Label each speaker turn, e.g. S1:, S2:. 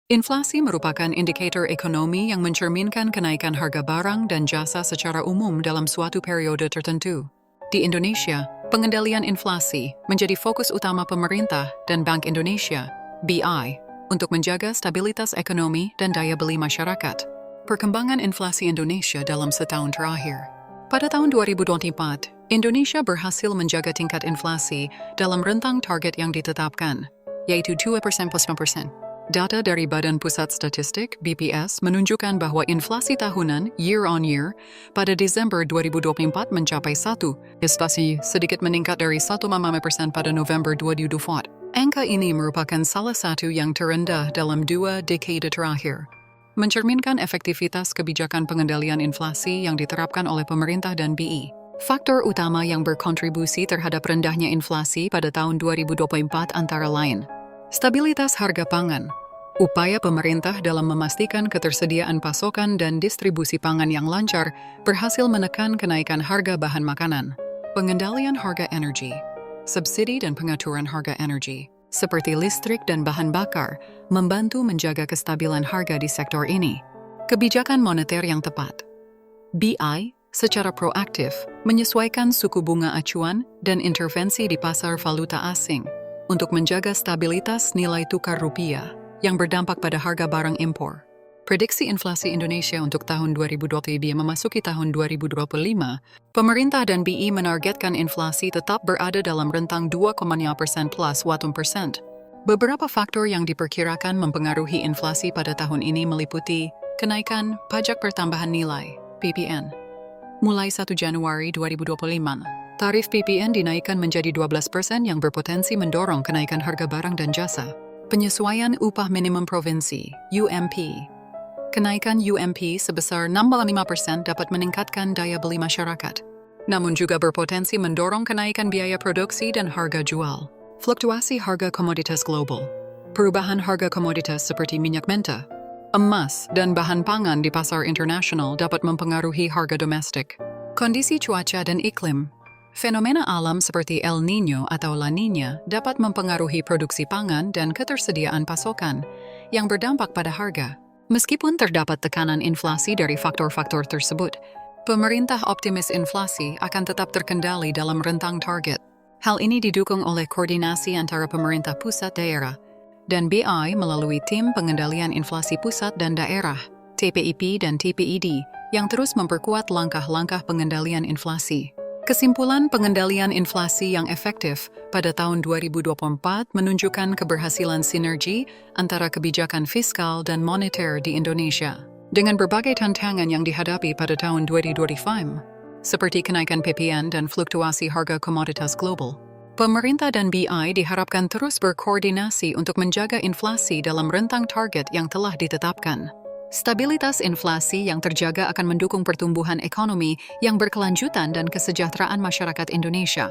S1: Inflasi merupakan indikator ekonomi yang mencerminkan kenaikan harga barang dan jasa secara umum dalam suatu periode tertentu. Di Indonesia, pengendalian inflasi menjadi fokus utama pemerintah dan Bank Indonesia, BI, untuk menjaga stabilitas ekonomi dan daya beli masyarakat. Perkembangan inflasi Indonesia dalam setahun terakhir. Pada tahun 2024, Indonesia berhasil menjaga tingkat inflasi dalam rentang target yang ditetapkan, yaitu 2% plus 5%. Data dari Badan Pusat Statistik (BPS) menunjukkan bahwa inflasi tahunan year on year pada Desember 2024 mencapai 1%, sedikit meningkat dari 1,5% pada November 2024. Angka ini merupakan salah satu yang terendah dalam 2 dekade terakhir, mencerminkan efektivitas kebijakan pengendalian inflasi yang diterapkan oleh pemerintah dan BI. Faktor utama yang berkontribusi terhadap rendahnya inflasi pada tahun 2024 antara lain: stabilitas harga pangan. Upaya pemerintah dalam memastikan ketersediaan pasokan dan distribusi pangan yang lancar berhasil menekan kenaikan harga bahan makanan. Pengendalian harga energi. Subsidi dan pengaturan harga energi, seperti listrik dan bahan bakar, membantu menjaga kestabilan harga di sektor ini. Kebijakan moneter yang tepat. BI secara proaktif menyesuaikan suku bunga acuan dan intervensi di pasar valuta asing untuk menjaga stabilitas nilai tukar rupiah yang berdampak pada harga barang impor. Prediksi inflasi Indonesia untuk tahun 2025 memasuki tahun 2025, pemerintah dan BI menargetkan inflasi tetap berada dalam rentang 2,5% plus 1%. Beberapa faktor yang diperkirakan mempengaruhi inflasi pada tahun ini meliputi kenaikan pajak pertambahan nilai (PPN). Mulai 1 Januari 2025, tarif PPN dinaikkan menjadi 12% yang berpotensi mendorong kenaikan harga barang dan jasa. Penyesuaian upah minimum provinsi (UMP). Kenaikan UMP sebesar 65% dapat meningkatkan daya beli masyarakat, namun juga berpotensi mendorong kenaikan biaya produksi dan harga jual. Fluktuasi harga komoditas global. Perubahan harga komoditas seperti minyak mentah, emas, dan bahan pangan di pasar internasional dapat mempengaruhi harga domestik. Kondisi cuaca dan iklim. Fenomena alam seperti El Niño atau La Niña dapat mempengaruhi produksi pangan dan ketersediaan pasokan, yang berdampak pada harga. Meskipun terdapat tekanan inflasi dari faktor-faktor tersebut, pemerintah optimis inflasi akan tetap terkendali dalam rentang target. Hal ini didukung oleh koordinasi antara pemerintah pusat daerah dan BI melalui Tim Pengendalian Inflasi Pusat dan Daerah, TPIP dan TPID, yang terus memperkuat langkah-langkah pengendalian inflasi. Kesimpulan pengendalian inflasi yang efektif pada tahun 2024 menunjukkan keberhasilan sinergi antara kebijakan fiskal dan moneter di Indonesia. Dengan berbagai tantangan yang dihadapi pada tahun 2025, seperti kenaikan PPN dan fluktuasi harga komoditas global, pemerintah dan BI diharapkan terus berkoordinasi untuk menjaga inflasi dalam rentang target yang telah ditetapkan. Stabilitas inflasi yang terjaga akan mendukung pertumbuhan ekonomi yang berkelanjutan dan kesejahteraan masyarakat Indonesia.